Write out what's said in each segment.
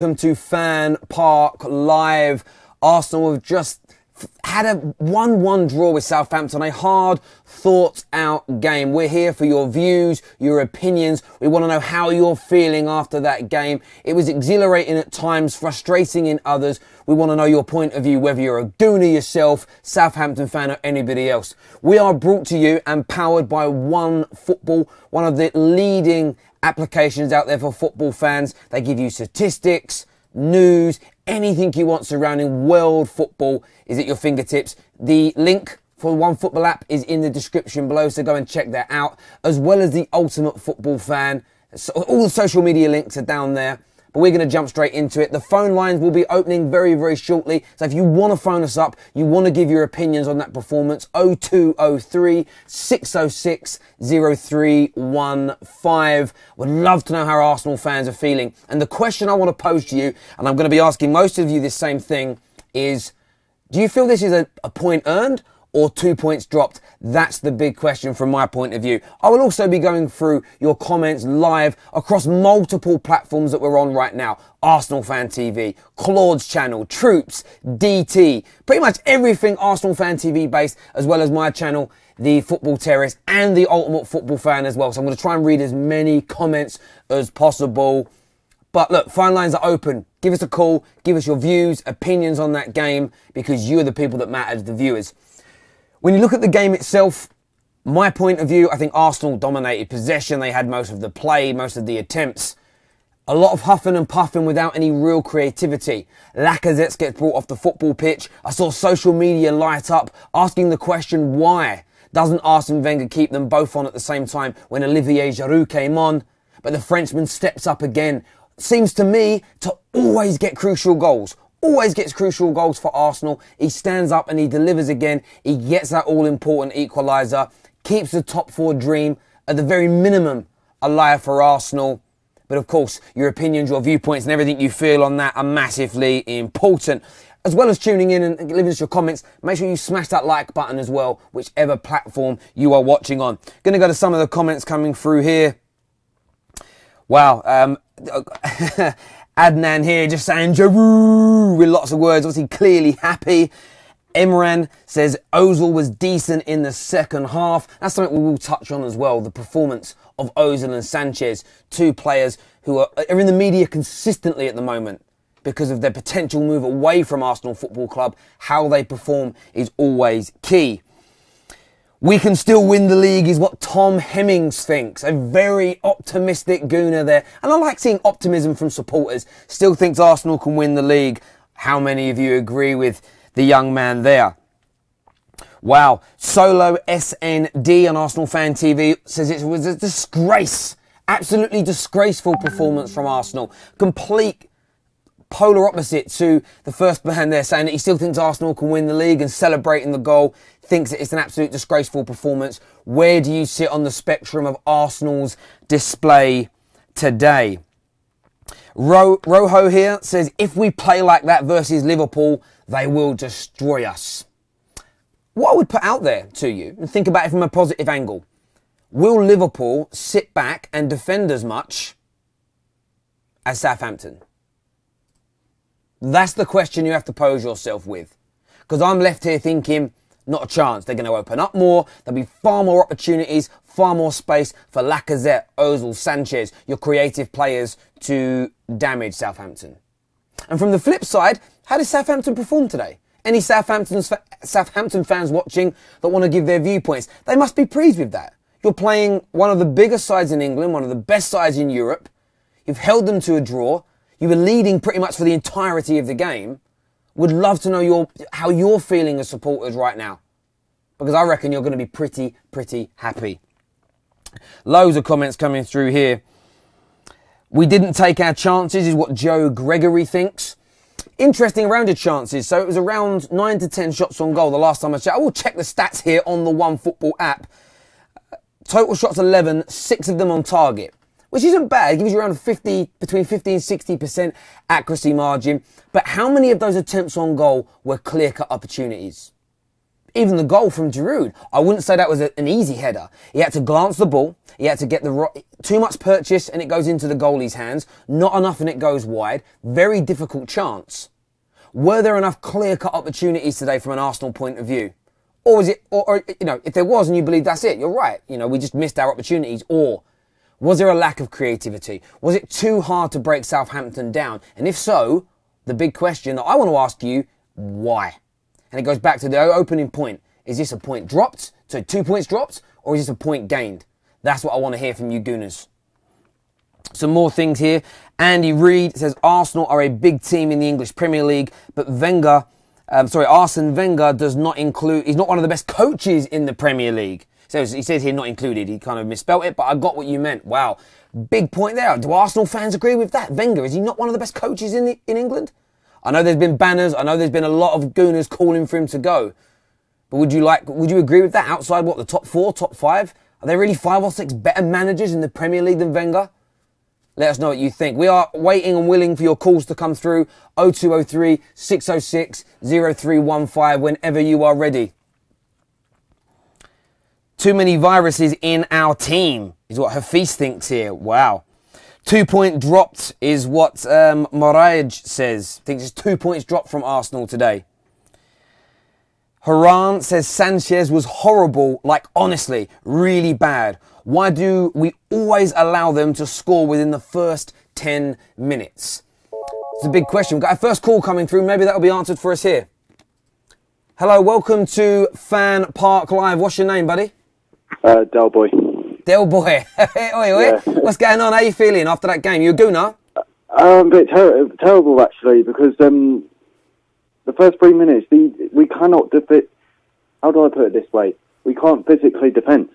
Welcome to FanPark Live. Arsenal have just had a 1-1 draw with Southampton, a hard thought out game. We're here for your views, your opinions. We want to know how you're feeling after that game. It was exhilarating at times, frustrating in others. We want to know your point of view, whether you're a Gooner yourself, Southampton fan or anybody else. We are brought to you and powered by OneFootball, one of the leading applications out there for football fans. They give you statistics, news, anything you want surrounding world football is at your fingertips. The link for the OneFootball app is in the description below, so go and check that out, as well as the Ultimate Football Fan. So all the social media links are down there. But we're going to jump straight into it. The phone lines will be opening very, very shortly. So if you want to phone us up, you want to give your opinions on that performance, 0203 606 0315. Would love to know how Arsenal fans are feeling. And the question I want to pose to you, and I'm going to be asking most of you this same thing, is do you feel this is a point earned or 2 points dropped? That's the big question from my point of view. I will also be going through your comments live across multiple platforms that we're on right now. Arsenal Fan TV, Claude's channel, Troops, DT, pretty much everything Arsenal Fan TV based, as well as my channel, The Football Terrace, and The Ultimate Football Fan as well. So I'm going to try and read as many comments as possible. But look, phone lines are open. Give us a call. Give us your views, opinions on that game, because you are the people that matter, the viewers. When you look at the game itself, my point of view, I think Arsenal dominated possession. They had most of the play, most of the attempts. A lot of huffing and puffing without any real creativity. Lacazette gets brought off the football pitch. I saw social media light up, asking the question, why doesn't Arsene Wenger keep them both on at the same time when Olivier Giroud came on? But the Frenchman steps up again. Seems to me to always get crucial goals. Always gets crucial goals for Arsenal. He stands up and he delivers again. He gets that all-important equaliser. Keeps the top four dream, at the very minimum, alive for Arsenal. But of course, your opinions, your viewpoints and everything you feel on that are massively important. As well as tuning in and leaving us your comments, make sure you smash that like button as well, whichever platform you are watching on. Going to go to some of the comments coming through here. Wow. Adnan here just saying Giroud with lots of words, obviously clearly happy. Emran says Ozil was decent in the second half. That's something we will touch on as well, the performance of Ozil and Sanchez, two players who are in the media consistently at the moment because of their potential move away from Arsenal Football Club. How they perform is always key. We can still win the league is what Tom Hemmings thinks. A very optimistic Gooner there. And I like seeing optimism from supporters. Still thinks Arsenal can win the league. How many of you agree with the young man there? Wow. Solo SND on Arsenal Fan TV says it was a disgrace. Absolutely disgraceful performance from Arsenal. Complete polar opposite to the first man there, saying that he still thinks Arsenal can win the league and celebrating the goal, thinks that it's an absolute disgraceful performance. Where do you sit on the spectrum of Arsenal's display today? Rojo here says, if we play like that versus Liverpool, they will destroy us. What I would put out there to you, and think about it from a positive angle, will Liverpool sit back and defend as much as Southampton? That's the question you have to pose yourself with. Because I'm left here thinking, not a chance. They're going to open up more. There'll be far more opportunities, far more space for Lacazette, Ozil, Sanchez, your creative players to damage Southampton. And from the flip side, how did Southampton perform today? Any Southampton fans watching that want to give their viewpoints, they must be pleased with that. You're playing one of the biggest sides in England, one of the best sides in Europe. You've held them to a draw. You were leading pretty much for the entirety of the game. Would love to know how you're feeling as supporters right now. Because I reckon you're going to be pretty happy. Loads of comments coming through here. We didn't take our chances is what Joe Gregory thinks. Interesting round of chances. So it was around 9 to 10 shots on goal the last time I checked. I will check the stats here on the OneFootball app. Total shots 11, 6 of them on target. Which isn't bad. It gives you around between 50 and 60% accuracy margin. But how many of those attempts on goal were clear-cut opportunities? Even the goal from Giroud, I wouldn't say that was an easy header. He had to glance the ball. He had to get too much purchase and it goes into the goalie's hands. Not enough and it goes wide. Very difficult chance. Were there enough clear-cut opportunities today from an Arsenal point of view? Or was it, or you know, if there was and you believe that's it, you're right. You know, we just missed our opportunities. Or was there a lack of creativity? Was it too hard to break Southampton down? And if so, the big question that I want to ask you, why? And it goes back to the opening point. Is this a point dropped? So 2 points dropped? Or is this a point gained? That's what I want to hear from you Gooners. Some more things here. Andy Reid says Arsenal are a big team in the English Premier League, but Arsene Wenger does not include, he's not one of the best coaches in the Premier League. So he says here not included. He kind of misspelt it, but I got what you meant. Wow. Big point there. Do Arsenal fans agree with that? Wenger, is he not one of the best coaches in England? I know there's been banners. I know there's been a lot of Gooners calling for him to go. But would you agree with that? Outside, what, the top 4, top 5? Are there really 5 or 6 better managers in the Premier League than Wenger? Let us know what you think. We are waiting and willing for your calls to come through. 0203 606 0315 whenever you are ready. Too many viruses in our team is what Hafiz thinks here. Wow. 2 point dropped is what Moraij says. Thinks it's 2 points dropped from Arsenal today. Haran says Sanchez was horrible, like honestly, really bad. Why do we always allow them to score within the first 10 minutes? It's a big question. We've got our first call coming through. Maybe that'll be answered for us here. Hello, welcome to FanPark Live. What's your name, buddy? Del Boy. Del Boy. Yeah. What's going on? How are you feeling after that game? You a gooner? I'm a bit terrible, actually, because the first 3 minutes, we cannot defend. How do I put it this way? We can't physically defend.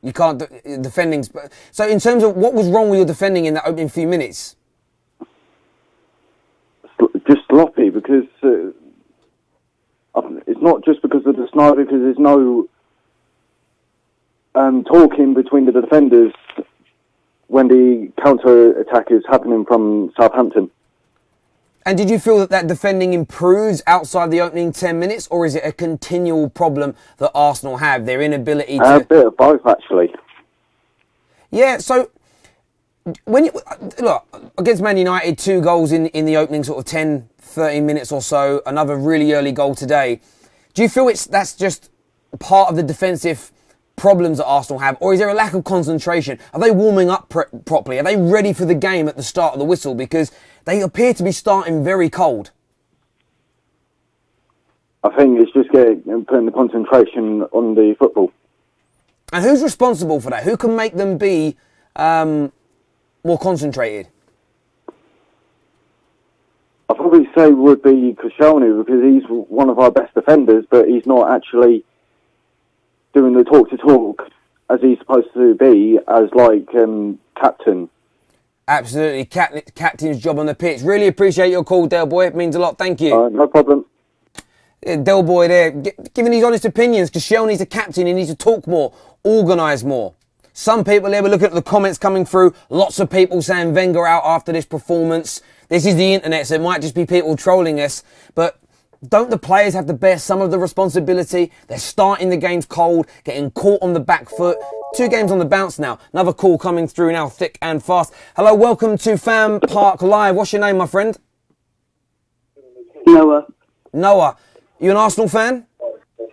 You can't defending. So in terms of what was wrong with your defending in that opening few minutes? Just sloppy, because it's not just because of the sniper, because there's no talking between the defenders when the counter-attack is happening from Southampton. And did you feel that defending improves outside the opening 10 minutes, or is it a continual problem that Arsenal have, their inability to... A bit of both, actually. Yeah, so, when you... Look, against Man United, 2 goals in the opening sort of 10, 13 minutes or so, another really early goal today. Do you feel that's just part of the defensive problems that Arsenal have, or is there a lack of concentration? Are they warming up properly? Are they ready for the game at the start of the whistle? Because they appear to be starting very cold. I think it's just putting the concentration on the football. And who's responsible for that? Who can make them be more concentrated? I'd probably say would be Koscielny, because he's one of our best defenders, but he's not actually doing the talk-to-talk as he's supposed to be as, like, captain. Absolutely. Captain's job on the pitch. Really appreciate your call, Del Boy. It means a lot. Thank you. No problem. Del Boy there, giving his honest opinions. Koscielny's a captain. He needs to talk more, organise more. Some people there, we're looking at the comments coming through. Lots of people saying Wenger out after this performance. This is the internet, so it might just be people trolling us. But don't the players have to bear some of the responsibility? They're starting the games cold, getting caught on the back foot. 2 games on the bounce now. Another call coming through now, thick and fast. Hello, welcome to FanPark Live. What's your name, my friend? Noah. Noah. You an Arsenal fan?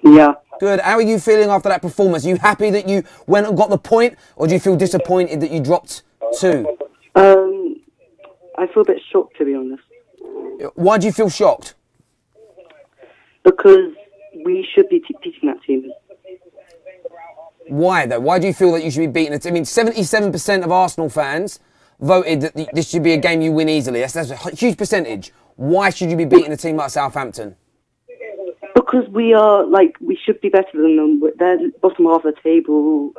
Yeah. Good. How are you feeling after that performance? Are you happy that you went and got the point, or do you feel disappointed that you dropped 2? I feel a bit shocked, to be honest. Why do you feel shocked? Because we should be beating that team. Why, though? Why do you feel that you should be beating it? I mean, 77% of Arsenal fans voted that this should be a game you win easily. That's a huge percentage. Why should you be beating a team like Southampton? Because we should be better than them. They're bottom half of the table.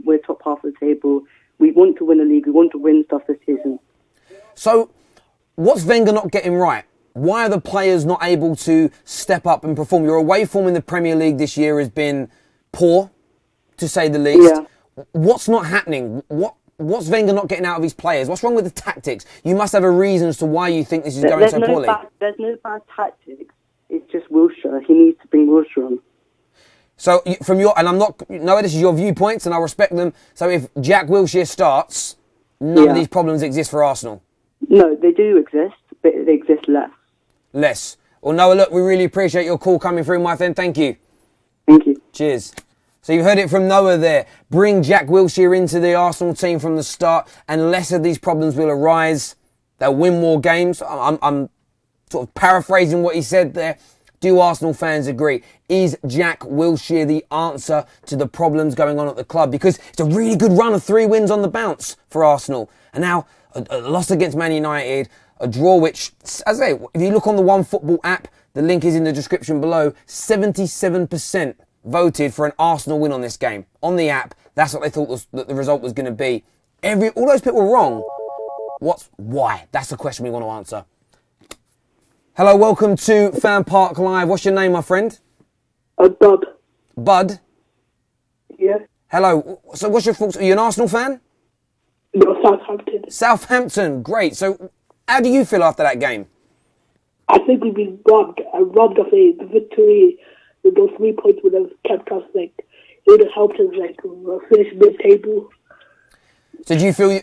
We're top half of the table. We want to win the league. We want to win stuff this season. So, what's Wenger not getting right? Why are the players not able to step up and perform? Your away form in the Premier League this year has been poor, to say the least. Yeah. What's not happening? What's Wenger not getting out of his players? What's wrong with the tactics? You must have a reason as to why you think this is going so poorly. There's no bad tactics. It's just Wilshere. He needs to bring Wilshere on. So from your, and I'm not, no, this is your viewpoints and I respect them. So if Jack Wilshere starts, none of these problems exist for Arsenal. No, they do exist, but they exist less. Less. Well, Noah, look, we really appreciate your call coming through, my friend. Thank you. Thank you. Cheers. So you heard it from Noah there. Bring Jack Wilshere into the Arsenal team from the start and less of these problems will arise. They'll win more games. I'm sort of paraphrasing what he said there. Do Arsenal fans agree? Is Jack Wilshere the answer to the problems going on at the club? Because it's a really good run of 3 wins on the bounce for Arsenal. And now a loss against Man United, a draw which, as I say, if you look on the OneFootball app, the link is in the description below, 77% voted for an Arsenal win on this game. On the app, that's what they thought that the result was going to be. All those people were wrong. Why? That's the question we want to answer. Hello, welcome to FanPark Live. What's your name, my friend? Bud. Bud? Yeah. Hello. So what's your thoughts? Are you an Arsenal fan? No, Southampton. Southampton, great. So how do you feel after that game? I think we've been robbed. Robbed of the victory. With those 3 points would have kept us, like, it would have helped us, like, finish mid-table. So do you feel,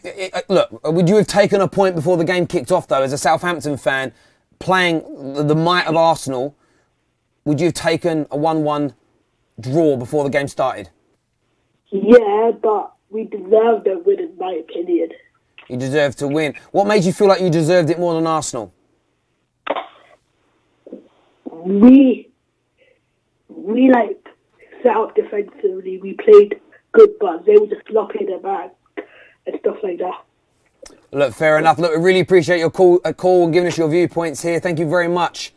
look, would you have taken a point before the game kicked off, though, as a Southampton fan, playing the might of Arsenal, would you have taken a 1-1 draw before the game started? Yeah, but we deserved a win, in my opinion. You deserved to win. What made you feel like you deserved it more than Arsenal? We like, set up defensively. We played good, but they were just flopping their back and stuff like that. Look, fair enough. Look, we really appreciate your call and giving us your viewpoints here. Thank you very much.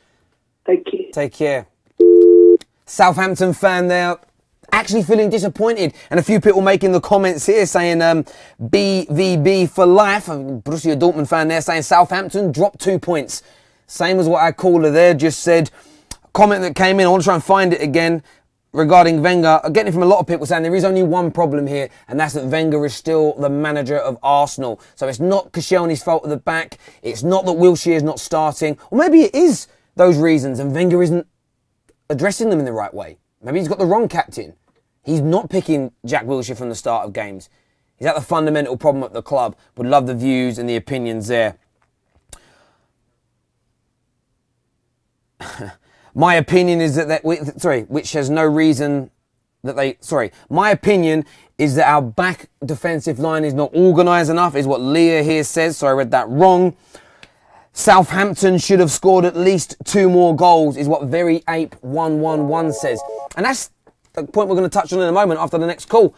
Thank you. Take care. Southampton fan there, actually feeling disappointed. And a few people making the comments here saying BVB for life. Borussia Dortmund fan there saying Southampton dropped 2 points. Same as what our caller there just said. Comment that came in, I want to try and find it again, regarding Wenger. I'm getting it from a lot of people saying there is only one problem here, and that's that Wenger is still the manager of Arsenal. So it's not Koscielny's fault at the back. It's not that Wilshere is not starting. Or maybe it is those reasons, and Wenger isn't addressing them in the right way. Maybe he's got the wrong captain. He's not picking Jack Wilshere from the start of games. Is that the fundamental problem at the club? Would love the views and the opinions there. My opinion is which has no reason that my opinion is that our back defensive line is not organised enough, is what Leah here says. So I read that wrong. Southampton should have scored at least 2 more goals, is what Very Ape 111 says. And that's the point we're going to touch on in a moment after the next call.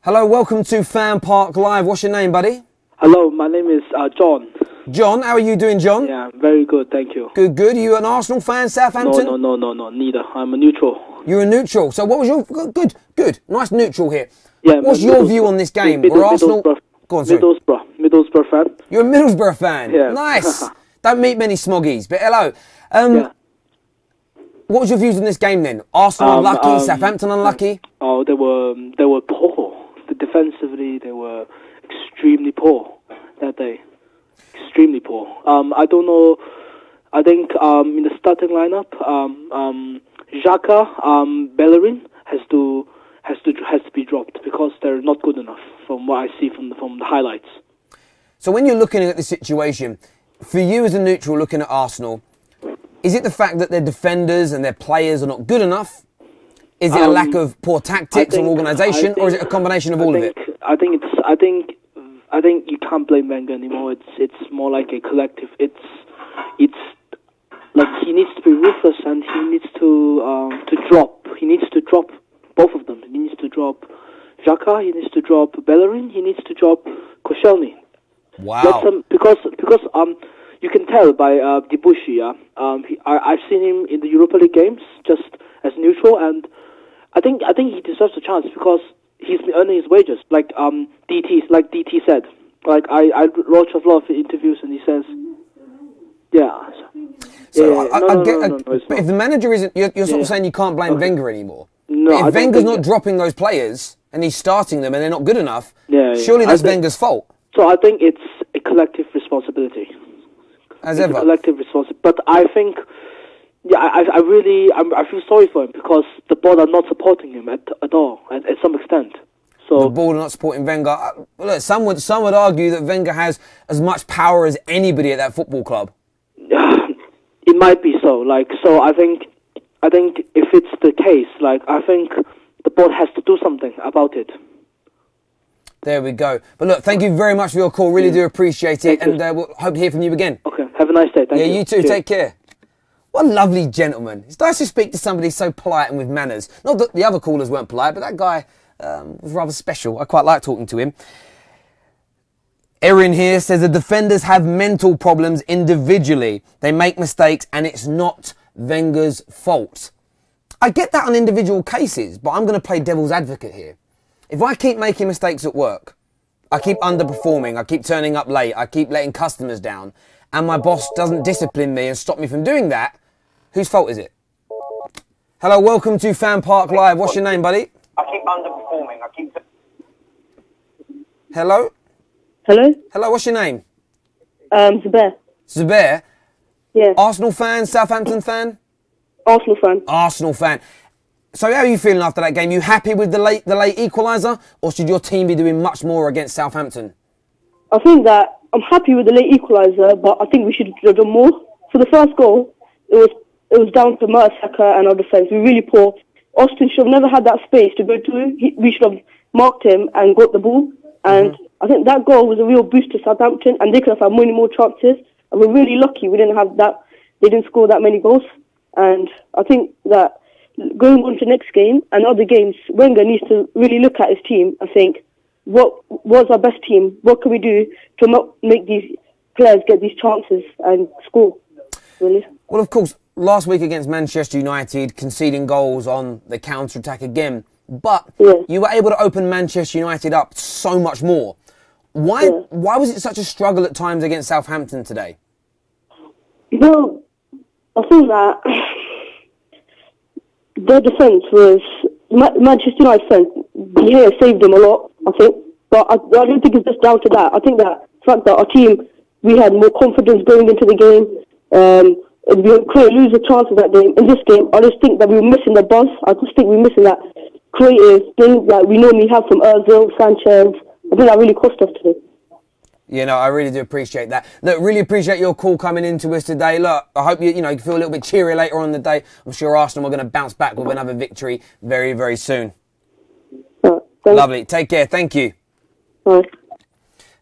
Hello, welcome to FanPark Live. What's your name, buddy? Hello, my name is John. John, how are you doing, John? Yeah, very good, thank you. Good, good. Are you an Arsenal fan, Southampton? No, neither. I'm a neutral. You're a neutral. So what was your... Good. Nice neutral here. Yeah, what's your view on this game? Arsenal... Go on, sorry. Middlesbrough fan. You're a Middlesbrough fan? Yeah. Nice. Don't meet many smoggies, but hello. Yeah. What was your views on this game then? Arsenal unlucky, Southampton unlucky? Oh, they were poor. Defensively, they were extremely poor that day. Extremely poor. I don't know. I think in the starting lineup, Xhaka, Bellerin has to be dropped because they're not good enough from what I see from the highlights. So when you're looking at the situation, for you as a neutral looking at Arsenal, is it the fact that their defenders and their players are not good enough? Is it a lack of poor tactics or organisation, or is it a combination of all of it? I think you can't blame Wenger anymore. It's more like a collective. It's like he needs to be ruthless and he needs to drop. He needs to drop both of them. He needs to drop Xhaka. He needs to drop Bellerin. He needs to drop Koscielny. Wow. Because you can tell by Debussy. I've seen him in the Europa League games just as neutral, and I think he deserves a chance because he's been earning his wages. Like DT said. Like I watch a lot of interviews and he says, yeah. But if the manager isn't, you're sort of saying you can't blame Wenger anymore. No, if Wenger's not dropping those players and he's starting them and they're not good enough, surely that's Wenger's fault. So I think it's a collective responsibility. As ever. A collective responsibility. But I think Yeah, I feel sorry for him because the board are not supporting him at all, at some extent. So the board are not supporting Wenger. Look, some would argue that Wenger has as much power as anybody at that football club. It might be so. So I think if it's the case, I think the board has to do something about it. There we go. But look, thank you very much for your call. Really do appreciate it, and we'll hope to hear from you again. Okay, have a nice day. Thank you. Yeah, you too. Cheers. Take care. What a lovely gentleman. It's nice to speak to somebody so polite and with manners. Not that the other callers weren't polite, but that guy was rather special. I quite like talking to him. Erin here says the defenders have mental problems individually. They make mistakes and it's not Wenger's fault. I get that on individual cases, but I'm going to play devil's advocate here. If I keep making mistakes at work, I keep underperforming, I keep turning up late, I keep letting customers down, and my boss doesn't discipline me and stop me from doing that, whose fault is it? Hello, welcome to FanPark Live. What's your name, buddy? I keep underperforming. Hello? Hello? Hello, what's your name? Zubair. Zubair? Yeah. Arsenal fan, Southampton fan? Arsenal fan. Arsenal fan. So how are you feeling after that game? You happy with the late equaliser, or should your team be doing much more against Southampton? I think that I'm happy with the late equaliser, but I think we should have done more. For the first goal, it was down to Mertesacker and our defence. We were really poor. Austin should have never had that space to go to. We should have marked him and got the ball. And I think that goal was a real boost to Southampton, and they could have had many more chances. And we're really lucky we didn't have that. They didn't score that many goals. And I think that going on to next game and other games, Wenger needs to really look at his team and think, what's our best team? What can we do to make these players get these chances and score, really? Well, of course, last week against Manchester United, conceding goals on the counter-attack again. But you were able to open Manchester United up so much more. Why was it such a struggle at times against Southampton today? Well, I think that their defence was... Manchester United defence, Wenger saved them a lot, I think. But I don't think it's just down to that. I think that the fact that our team, we had more confidence going into the game. We couldn't lose the chances that game. In this game, I just think that we were missing the buzz. I just think we were missing that creative thing that we normally have from Ozil, Sanchez. I think that really cost us today. You know, I really do appreciate that. Look, really appreciate your call coming into us today. Look, I hope you feel a little bit cheerier later on in the day. I'm sure Arsenal are going to bounce back with another victory very, very soon. Lovely. Take care. Thank you. Bye.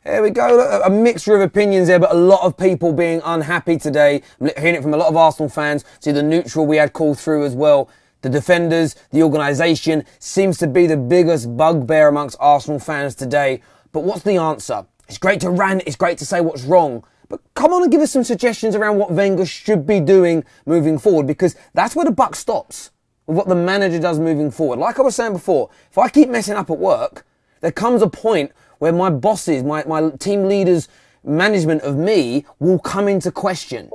There we go. Look, a mixture of opinions there, but a lot of people being unhappy today. I'm hearing it from a lot of Arsenal fans. See the neutral we had called through as well. The defenders, the organisation seems to be the biggest bugbear amongst Arsenal fans today. But what's the answer? It's great to rant, it's great to say what's wrong, but come on and give us some suggestions around what Wenger should be doing moving forward, because that's where the buck stops, with what the manager does moving forward. Like I was saying before, if I keep messing up at work, there comes a point where my bosses, my team leaders' management of me will come into question.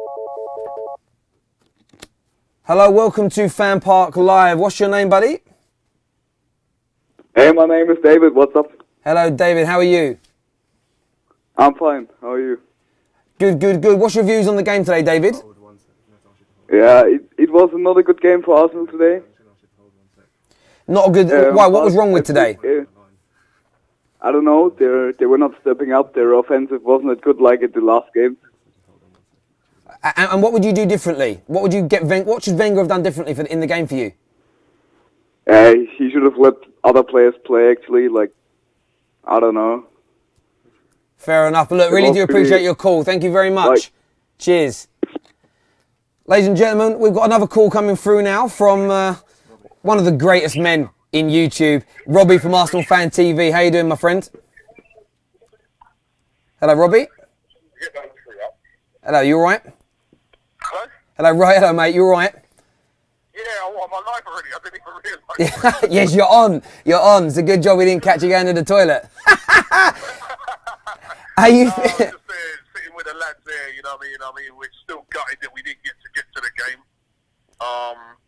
Hello, welcome to FanPark Live. What's your name, buddy? Hey, my name is David. What's up? Hello, David. How are you? I'm fine. How are you? Good, good, good. What's your views on the game today, David? Yeah, it was another good game for Arsenal today. Not a good... why? What was wrong with today? I don't know. They were not stepping up. Their offensive wasn't as good like at the last game. And what would you do differently? What would you get? What should Wenger have done differently in the game for you? He should have let other players play. Actually, I don't know. Fair enough. But look, really do appreciate your call. Thank you very much. Cheers. Ladies and gentlemen, we've got another call coming through now from one of the greatest men in YouTube, Robbie from Arsenal Fan TV. How you doing, my friend? Hello, Robbie. Hello, you all right? Hello? Hello, right. Hello, mate. You all right? Yeah, I'm live already. I didn't even realise. Yes, you're on. You're on. It's a good job we didn't catch you going to the toilet. How you just sitting with the lads there, you know what I mean? We're still gutted that we didn't get to the game.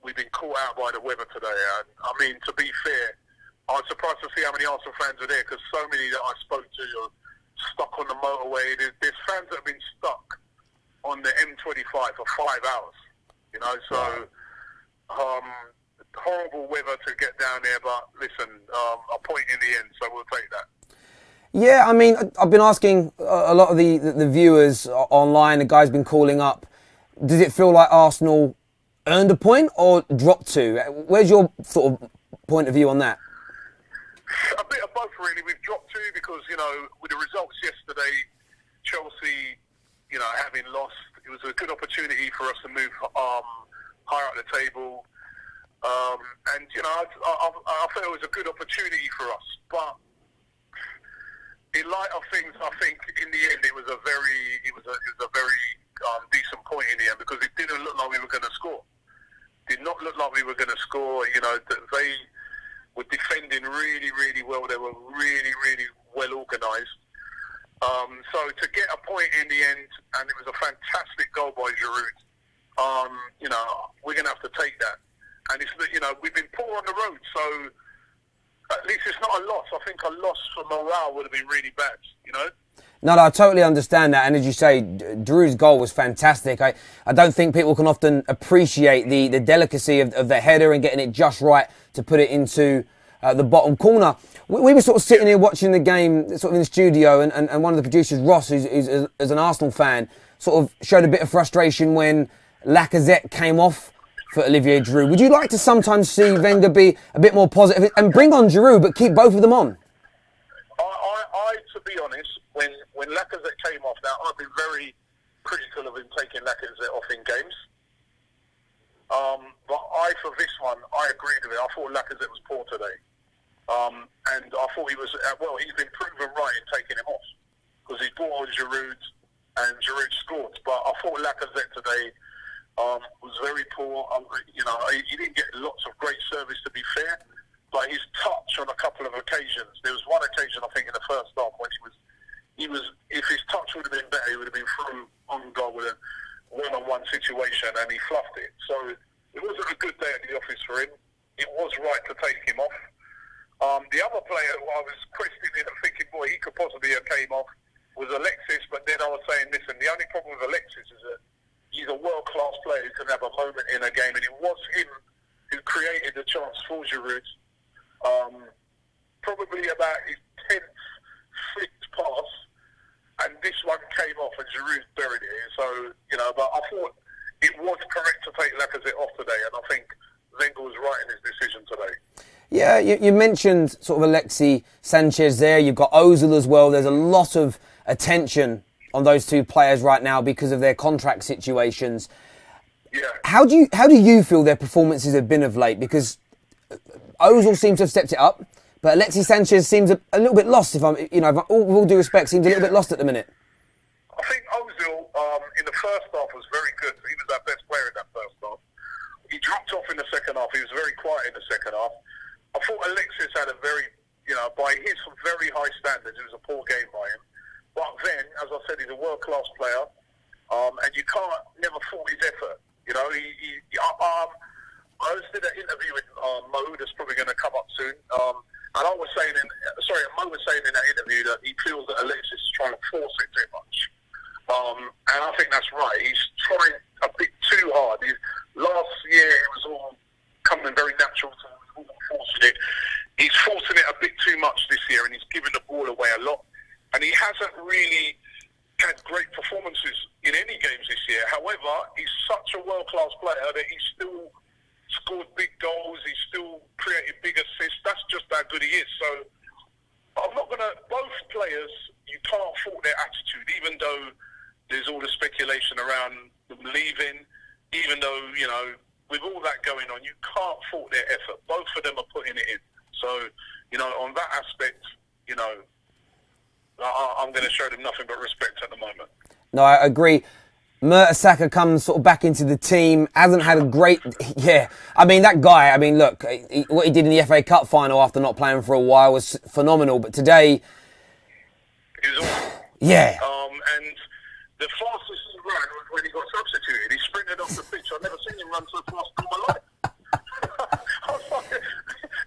We've been caught out by the weather today. And, I mean, to be fair, I was surprised to see how many Arsenal fans are there, because so many that I spoke to are stuck on the motorway. There's fans that have been stuck on the M25 for 5 hours. You know, so horrible weather to get down there, but listen, a point in the end, so we'll take that. Yeah, I mean, I've been asking a lot of the viewers online, the guys been calling up, does it feel like Arsenal earned a point or dropped two? Where's your sort of point of view on that? A bit of both, really. We've dropped two because, you know, with the results yesterday, Chelsea, you know, having lost, it was a good opportunity for us to move higher up the table. And, you know, I felt it was a good opportunity for us. But in light of things, I think in the end it was a very decent point in the end, because it didn't look like we were going to score. Did not look like we were going to score. You know, they were defending really, really well. They were really, really well organised. So to get a point in the end, and it was a fantastic goal by Giroud. You know, we're going to have to take that. And it's, you know, we've been poor on the road, so at least it's not a loss. I think a loss for morale would have been really bad, you know? No, I totally understand that. And as you say, Giroud's goal was fantastic. I don't think people can often appreciate the delicacy of the header and getting it just right to put it into the bottom corner. We were sort of sitting here watching the game sort of in the studio, and one of the producers, Ross, who's an Arsenal fan, sort of showed a bit of frustration when Lacazette came off for Olivier Giroud. Would you like to sometimes see Wenger be a bit more positive and bring on Giroud, but keep both of them on? I to be honest, when Lacazette came off, now I've been very critical of him taking Lacazette off in games. But for this one, I agreed with it. I thought Lacazette was poor today. And I thought he was, well, he's been proven right in taking him off, because he brought on Giroud, and Giroud scored. But I thought Lacazette today was very poor. You know, he didn't get lots of great service, to be fair, but his touch on a couple of occasions. There was one occasion, I think, in the first half when he was. If his touch would have been better, he would have been through on goal with a one-on-one situation, and he fluffed it. So it wasn't a good day at the office for him. It was right to take him off. The other player who I was questioning and thinking, boy, he could possibly have came off, was Alexis. But then I was saying, listen, the only problem with Alexis is that he's a world-class player who can have a moment in a game, and it was him who created the chance for Giroud. Probably about his 10th flicked pass, and this one came off, and Giroud buried it. So, you know, but I thought it was correct to take Lacazette off today, and I think Wenger was right in his decision today. Yeah, you mentioned sort of Alexis Sanchez there. You've got Ozil as well. There's a lot of attention on those two players right now because of their contract situations. Yeah. How do you feel their performances have been of late? Because Ozil seems to have stepped it up, but Alexis Sanchez seems a little bit lost. With all due respect, seems a little bit lost at the minute. I think Ozil in the first half was very good. He was our best player in that first half. He dropped off in the second half. He was very quiet in the second half. I thought Alexis had a very, by his very high standards, it was a poor game by him. But then, as I said, he's a world-class player, and you can't never fault his effort. You know, I just did an interview with Mo, that's probably going to come up soon, and I was saying, Mo was saying in that interview that he feels that Alexis is trying to force it too much. And I think that's right. He's trying a bit too hard. Last year, it was all coming very natural to him. Forcing it. He's forcing it a bit too much this year, and he's giving the ball away a lot. And he hasn't really had great performances in any games this year. However, he's such a world-class player that he's still scored big goals. He's still created big assists. That's just how good he is. So I'm not going to... Both players, you can't fault their attitude, even though there's all the speculation around them leaving, even though, with all that going on, you can't fault their effort. Both of them are putting it in. So, on that aspect, I'm going to show them nothing but respect at the moment. No, I agree. Mertesacker comes sort of back into the team, hasn't had a great... Yeah, I mean, that guy, look, what he did in the FA Cup final after not playing for a while was phenomenal, but today... It was awesome. Yeah. And the fastest he ran was when he got substituted. He sprinted off the pitch. I've never seen him run so fast in my life. I was like,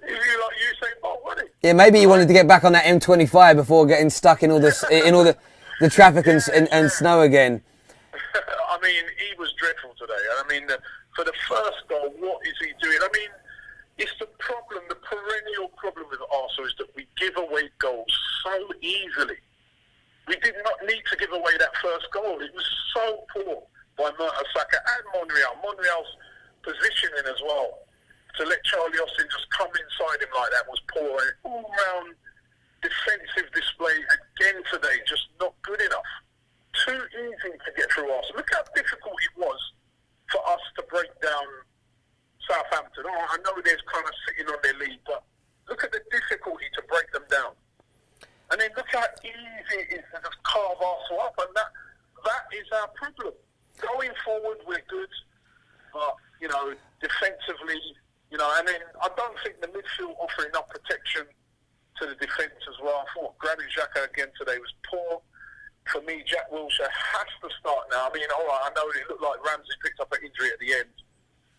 he was like Usain Bolt, wasn't he? Yeah, maybe he wanted to get back on that M25 before getting stuck in all the traffic and snow again. I mean, he was dreadful today. And I mean, for the first goal, what is he doing? I mean, it's the problem, the perennial problem with Arsenal is that we give away goals so easily. We did not need to give away that first goal. It was so poor by Mertesacker and Monreal. Monreal's positioning as well. To let Charlie Austin just come inside him like that was poor. And all-round defensive display again today, just not good enough. Too easy to get through Arsenal. Look how difficult it was for us to break down Southampton. Oh, I know they're kind of sitting on their lead, but look at the difficulty to break them down. And then look how easy it is to just carve Arsenal up, and that is our problem. Going forward, we're good, but, you know, defensively, you know, and then I don't think the midfield offer enough protection to the defence as well. I thought Granit Xhaka again today was poor. For me, Jack Wilshere has to start now. I mean, all right, I know it looked like Ramsey picked up an injury at the end,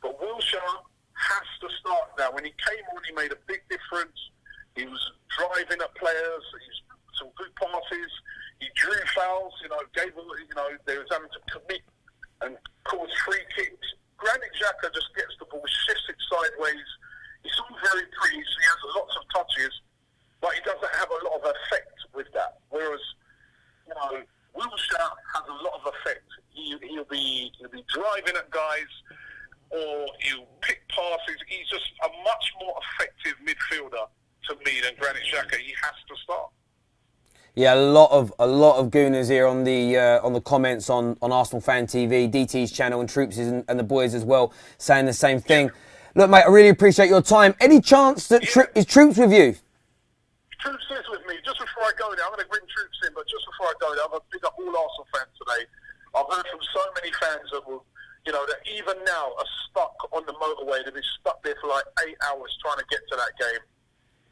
but Wilshere has to start now. When he came on, he made a big difference. He was driving at players. He's some good passes. He drew fouls. You know, they was having to commit and cause free kicks. Granit Xhaka just gets the ball, shifts it sideways. It's all very pretty. So he has lots of touches, but he doesn't have a lot of effect with that. Whereas, you know, Wilshere has a lot of effect. He'll be driving at guys, or he'll pick passes. He's just a much more effective midfielder to me than Granit Xhaka. He has to start. Yeah, a lot of gooners here on the comments on Arsenal Fan TV, DT's channel, and Troops and the boys as well saying the same thing. Look, mate, I really appreciate your time. Any chance that is Troops with you? Troops is with me. Just before I go there, I'm going to bring Troops in, but just before I go there, I'm going to pick up all Arsenal fans today. I've heard from so many fans that will, you know, that even now are stuck on the motorway. They've been stuck there for like 8 hours trying to get to that game.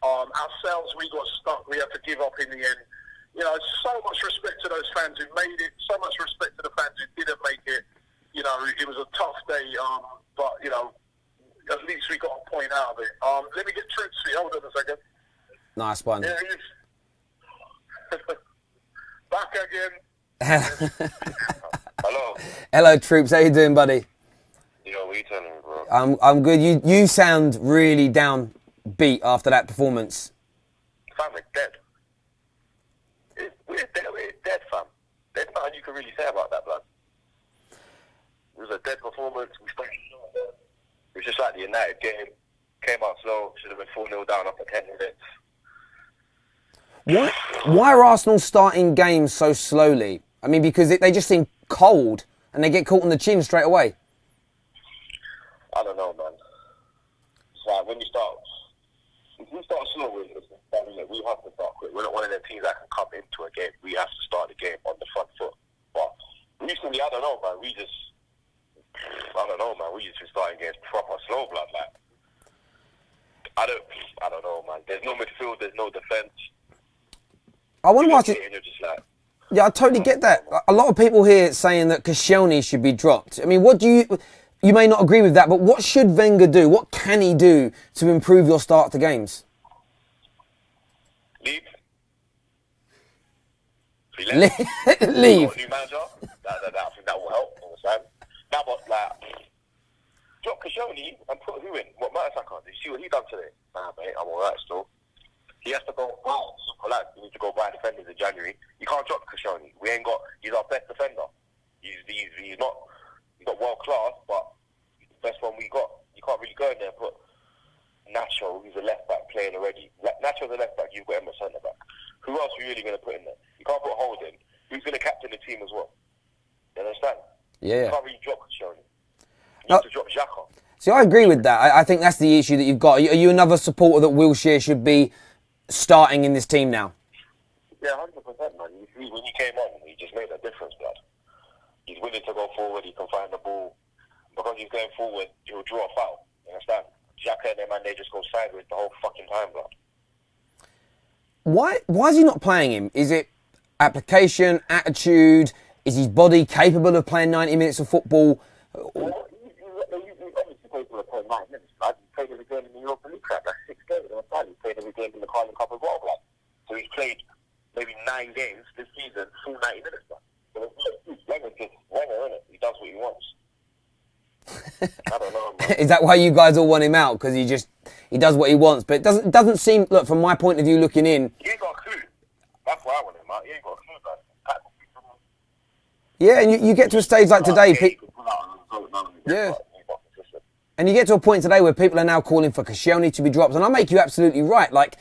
Ourselves, we got stuck. We had to give up in the end. You know, so much respect to those fans who made it. So much respect to the fans who didn't make it. You know, it was a tough day, but, you know, at least we got a point out of it. Let me get Troops here. Hold on a second. Nice one. There he is. Back again. Hello. Hello, Troops. How you doing, buddy? Yo, what are you telling me, bro? I'm good. You sound really downbeat after that performance. Fam, we're dead. We're dead, fam. There's nothing you can really say about that, blood. It was a dead performance. It was just like the United game. Came out slow. Should have been 4-0 down after 10 minutes. Why are Arsenal starting games so slowly? I mean, because they just seem cold and they get caught on the chin straight away. I don't know, man. It's like when you start slow, we have to start quick. We're not one of them teams that can come into a game. We have to start the game on the front foot. But recently, I don't know, man. We just been starting games proper slow, blood. Like, I don't know, man. There's no midfield. There's no defence. I want to watch it. Yeah, I totally get that. A lot of people here saying that Koscielny should be dropped. I mean, what do you may not agree with that, but what should Wenger do? What can he do to improve your start to games? Leave. Leave. New manager. I think that will help. Understand? Now, but like, drop Koscielny and put who in? What Mertesacker? Did you see what he done today? Nah, mate, I'm alright still. He has to go. Wow, super lad. We need to go buy defenders in January. You can't drop Koscielny. We ain't got. He's our best defender. He's not world class, but he's the best one we got. You can't really go in there and put Nacho, who's a left back playing already. Nacho's a left back. You've got him a centre back. Who else are you really going to put in there? You can't put Holden. Who's going to captain the team as well? You understand? Yeah. You can't really drop Koscielny. You need to drop Xhaka. See, I agree with that. I think that's the issue that you've got. Are you another supporter that Wilshere should be starting in this team now? Yeah, 100%, man. When he came on, he just made a difference, blood. He's willing to go forward. He can find the ball. Because he's going forward, he'll draw a foul. You understand? Xhaka and them, man, they just go sideways the whole fucking time, blood. Why is he not playing him? Is it application, attitude? Is his body capable of playing 90 minutes of football? Well, he's obviously capable of playing 90 minutes, blood. He played every game in the Europa League Cup. That's 6 games. He played every game in the Carling Cup as well, blood. So he's played maybe 9 games this season, full 90 minutes, blood. So it's Wenger, innit? He does what he wants. I don't know, man. Is that why you guys all want him out? Because he does what he wants, but it doesn't seem. Look, from my point of view, looking in. You ain't got a clue. That's why I want him out. You ain't got a clue, man. Yeah, and you get to a stage like today. Yeah. And you get to a point today where people are now calling for Koscielny to be dropped, and I make you absolutely right. Like,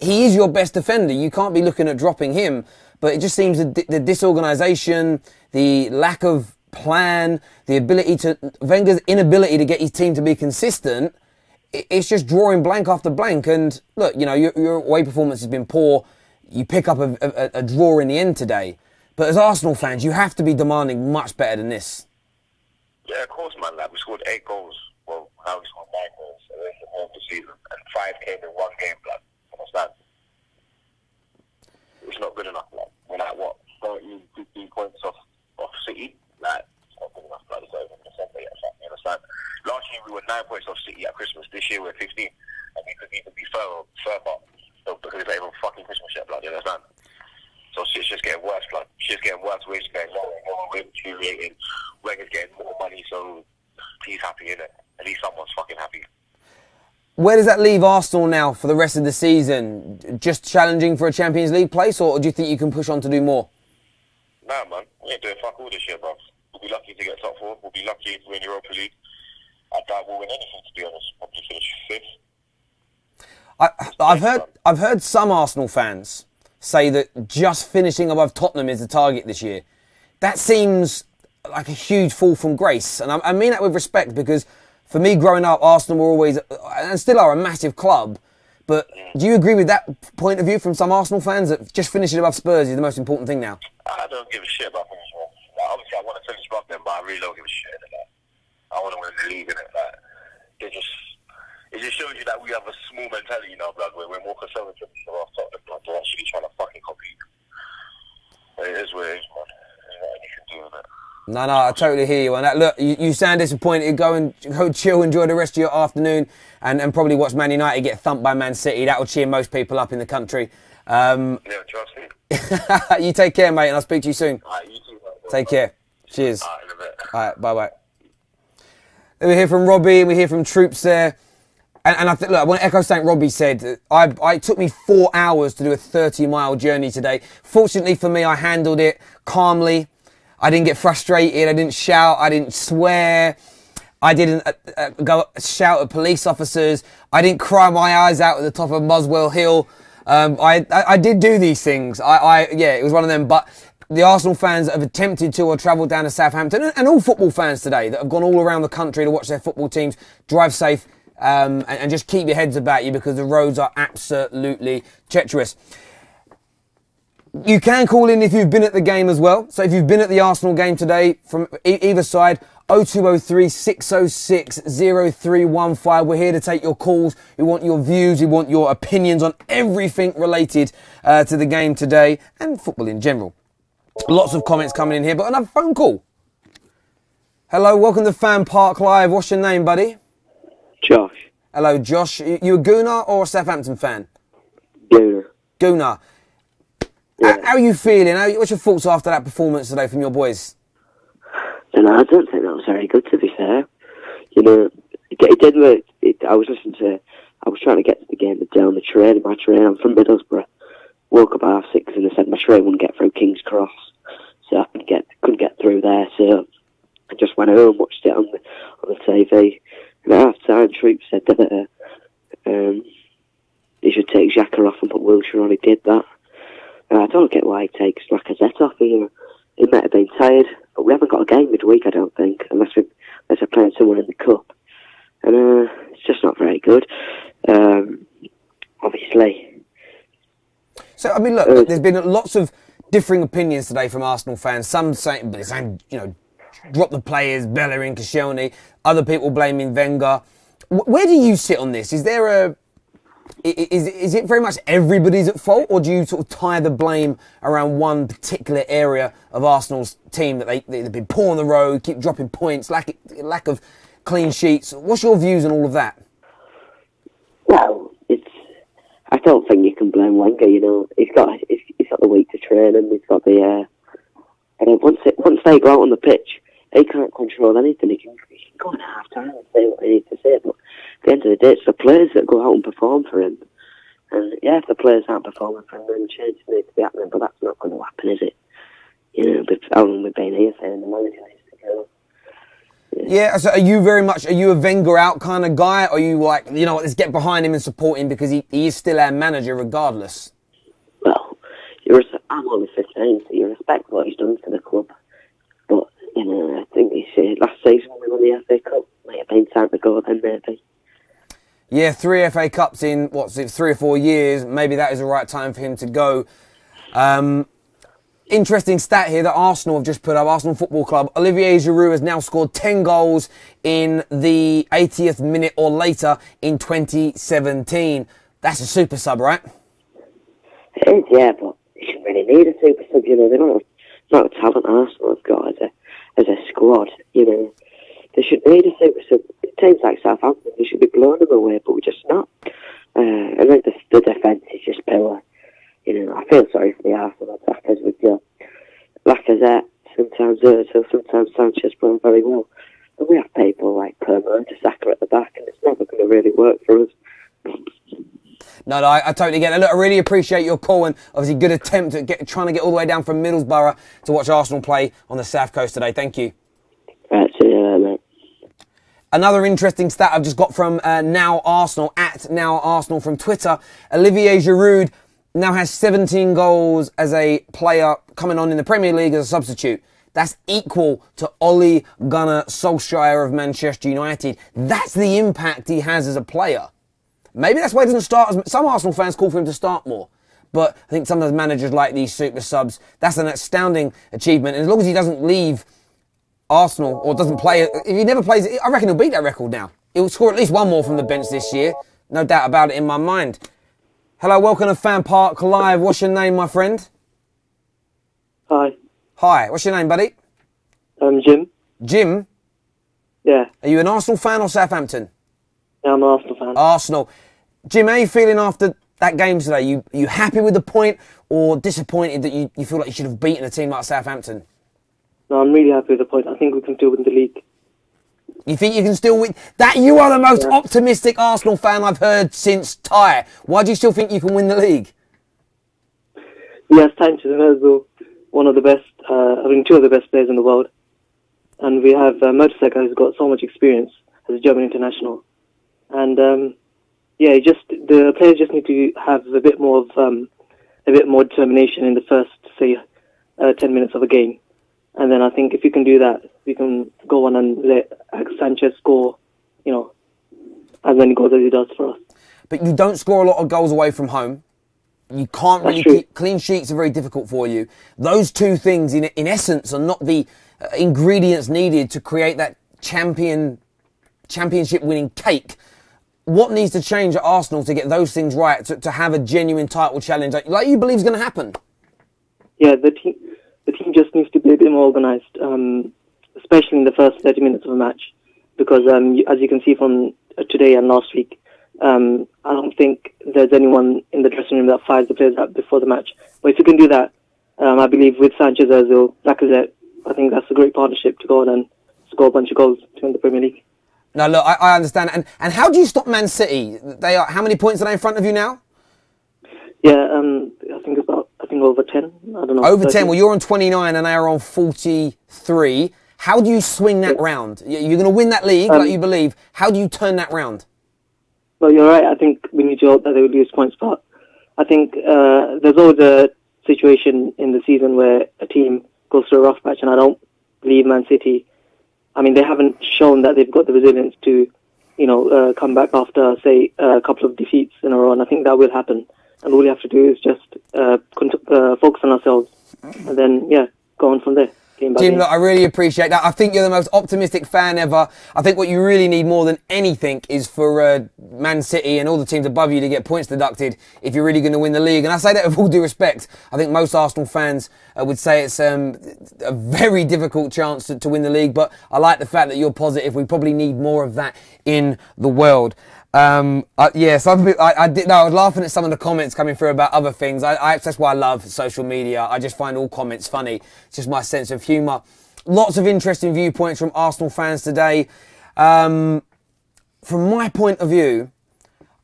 he is your best defender. You can't be looking at dropping him. But it just seems the disorganisation, the lack of plan, Wenger's inability to get his team to be consistent, it's just drawing blank after blank. And look, you know, your away performance has been poor. You pick up a draw in the end today. But as Arsenal fans, you have to be demanding much better than this. Yeah, of course, man. Like, we scored 8 goals. Well, now we scored 9 goals in the season, and 5 came in one game. Like, understand? It's not good enough. Like, we're like what, 13, 15 points off City. Like, it's not good enough. Like, it's not even December yet. You understand? Last year we were 9 points off City at Christmas. This year we're 15, and we could even be further. So, because it's not even fucking Christmas yet. Like, you understand? So shit's just getting worse, blood. Shit's getting worse, wages getting lower and lower, we're deteriorating. Wenger's getting more money, so he's happy, innit? At least someone's fucking happy. Where does that leave Arsenal now for the rest of the season? Just challenging for a Champions League place, or do you think you can push on to do more? Nah, man. We ain't doing fuck all this year, bro. We'll be lucky to get top 4. We'll be lucky to win Europa League. I doubt we'll win anything, to be honest. Probably finish 5th. I've heard some Arsenal fans say that just finishing above Tottenham is the target this year. That seems like a huge fall from grace. And I mean that with respect, because for me growing up, Arsenal were always, and still are, a massive club. But do you agree with that point of view from some Arsenal fans, that just finishing above Spurs is the most important thing now? I don't give a shit about finishing above. Like, obviously, I want to finish above them, but I really don't give a shit. Like, I want to win the league, innit? Like, it just shows you that we have a small mentality now, blood, where we're more conservative than our top, blood. We're actually trying to fucking compete. But it is what it is, man. There's nothing you can do with it. No, I totally hear you on that. Look, you sound disappointed. Go chill, enjoy the rest of your afternoon, and probably watch Man United get thumped by Man City. That will cheer most people up in the country. Yeah, trust me. You take care, mate, and I'll speak to you soon. All right, you too, man. Take care. Cheers. All right, in a bit. All right, bye-bye. We hear from Robbie, and we hear from Troops there. And I think, look, I want to echo something Robbie said. It took me 4 hours to do a 30-mile journey today. Fortunately for me, I handled it calmly. I didn't get frustrated. I didn't shout. I didn't swear. I didn't go shout at police officers. I didn't cry my eyes out at the top of Muswell Hill. I did do these things. Yeah, it was one of them. But the Arsenal fans that have attempted to or travelled down to Southampton, and all football fans today that have gone all around the country to watch their football teams, drive safe. And just keep your heads about you, because the roads are absolutely treacherous. You can call in if you've been at the game as well. So if you've been at the Arsenal game today from either side, 0203 606 0315. We're here to take your calls. We want your views. We want your opinions on everything related to the game today and football in general. Lots of comments coming in here, but another phone call. Hello, welcome to FanPark Live. What's your name, buddy? Josh. Hello, Josh. You a Gooner or a Southampton fan? Gooner. Gooner. Yeah. How are you feeling? What's your thoughts after that performance today from your boys? I don't think that was very good, to be fair. You know, it did work. I was trying to get to the game down the train. My train, I'm from Middlesbrough. Woke up at 6:30 and they said my train wouldn't get through King's Cross. So I couldn't get through there. So I just went home, watched it on the TV. And at half-time, Troop said that he should take Xhaka off and put Wilshere on. He did that. I don't get why he takes Lacazette off. He might have been tired, but we haven't got a game midweek, I don't think, unless we're playing someone in the cup. And it's just not very good. Obviously. So, I mean, look, there's been lots of differing opinions today from Arsenal fans. Some saying, drop the players, Bellerin, Koscielny. Other people blaming Wenger. Where do you sit on this? Is there is it very much everybody's at fault, or do you sort of tie the blame around one particular area of Arsenal's team that they've been poor on the road, keep dropping points, lack of clean sheets? What's your views on all of that? Well, I don't think you can blame Wenger. You know, he's got the week to train, and he's got the. And once they go out on the pitch, he can't control anything. He can go on half time and say what he needs to say. But at the end of the day, it's the players that go out and perform for him. And yeah, if the players aren't performing for him, then changes need to be happening. But that's not going to happen, is it? You know, but how long we've been here saying the manager needs to go. Yeah, so are you a Wenger out kind of guy? Or are you like, you know what, let's get behind him and support him because he is still our manager regardless? Well, I'm only 15, so you respect what he's done for the club. But, you know, I think last season when we won the FA Cup, might have been time to go then, maybe. Yeah, 3 FA Cups in, 3 or 4 years. Maybe that is the right time for him to go. Interesting stat here that Arsenal have just put up, Arsenal Football Club. Olivier Giroud has now scored 10 goals in the 80th minute or later in 2017. That's a super sub, right? It is, yeah, but they shouldn't really need a super sub, you know. They don't have not the talent Arsenal have got as a squad, you know. They should need a super sub. Teams like Southampton, they should be blowing them away, but we're just not. And then the defence is just poor. You know, I feel sorry for the Arsenal attackers with your Lacazette, sometimes Ozil, sometimes Sanchez playing very well. And we have people like Perma and Saka at the back, and it's never going to really work for us. No, I totally get it. Look, I really appreciate your call and obviously good attempt at trying to get all the way down from Middlesbrough to watch Arsenal play on the South Coast today. Thank you. Right, see you later, mate. Another interesting stat I've just got from Now Arsenal, at Now Arsenal from Twitter. Olivier Giroud now has 17 goals as a player coming on in the Premier League as a substitute. That's equal to Ole Gunnar Solskjaer of Manchester United. That's the impact he has as a player. Maybe that's why he doesn't start. Some Arsenal fans call for him to start more. But I think sometimes managers like these super subs, that's an astounding achievement. And as long as he doesn't leave Arsenal or doesn't play, if he never plays, I reckon he'll beat that record now. He'll score at least one more from the bench this year. No doubt about it in my mind. Hello, welcome to FanPark Live. What's your name, my friend? Hi. Hi, what's your name, buddy? Jim. Jim? Yeah. Are you an Arsenal fan or Southampton? Yeah, I'm an Arsenal fan. Arsenal. Jim, how are you feeling after that game today? You happy with the point or disappointed that you feel like you should have beaten a team like Southampton? No, I'm really happy with the point. I think we can still win the league. You think you can still win? That you are the most optimistic Arsenal fan I've heard since Ty. Why do you still think you can win the league? Yes, Sanchez and Ozil, one of the best, two of the best players in the world. And we have Mertesacker, who's got so much experience as a German international. And the players just need to have a bit more determination in the first, say, 10 minutes of a game. And then I think if you can do that, we can go on and let Sanchez score, you know, as many goals as he does for us. But you don't score a lot of goals away from home. You can't really keep clean sheets are very difficult for you. Those two things, in essence, are not the ingredients needed to create that championship-winning cake. What needs to change at Arsenal to get those things right, to have a genuine title challenge like you believe is going to happen? Yeah, the team just needs to be a bit more organised, especially in the first 30 minutes of a match. Because as you can see from today and last week, I don't think there's anyone in the dressing room that fires the players out before the match. But if you can do that, I believe with Sanchez, Ozil, Lacazette, I think that's a great partnership to go on and score a bunch of goals to win the Premier League. No, look, I understand. And how do you stop Man City? How many points are they in front of you now? Yeah, I think over 10. I don't know. Over 10. Well, you're on 29 and they are on 43. How do you swing that round? You're going to win that league, like you believe. How do you turn that round? Well, you're right. I think we need to hope that they will lose points, but I think there's always a situation in the season where a team goes through a rough patch, and I don't believe Man City. I mean, they haven't shown that they've got the resilience to, come back after, say, a couple of defeats in a row, and I think that will happen. And all we have to do is just focus on ourselves, and then, go on from there. Jim, look, I really appreciate that. I think you're the most optimistic fan ever. I think what you really need more than anything is for Man City and all the teams above you to get points deducted if you're really going to win the league. And I say that with all due respect. I think most Arsenal fans would say it's a very difficult chance to win the league. But I like the fact that you're positive. We probably need more of that in the world. I was laughing at some of the comments coming through about other things. That's why I love social media. I just find all comments funny. It's just my sense of humour. Lots of interesting viewpoints from Arsenal fans today. From my point of view,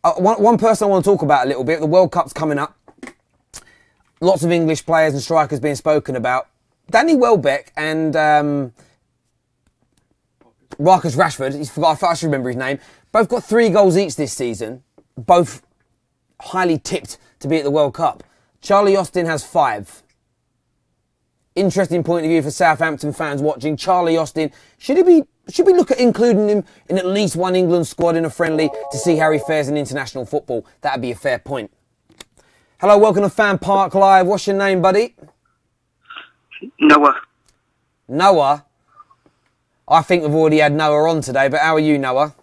one person I want to talk about a little bit, the World Cup's coming up. Lots of English players and strikers being spoken about. Danny Welbeck and Marcus Rashford, I should remember his name, both got 3 goals each this season, both highly tipped to be at the World Cup. Charlie Austin has 5. Interesting point of view for Southampton fans watching. Charlie Austin, should we look at including him in at least one England squad in a friendly to see how he fares in international football? That'd be a fair point. Hello, welcome to FanPark Live. What's your name, buddy? Noah. Noah? I think we've already had Noah on today, but how are you, Noah?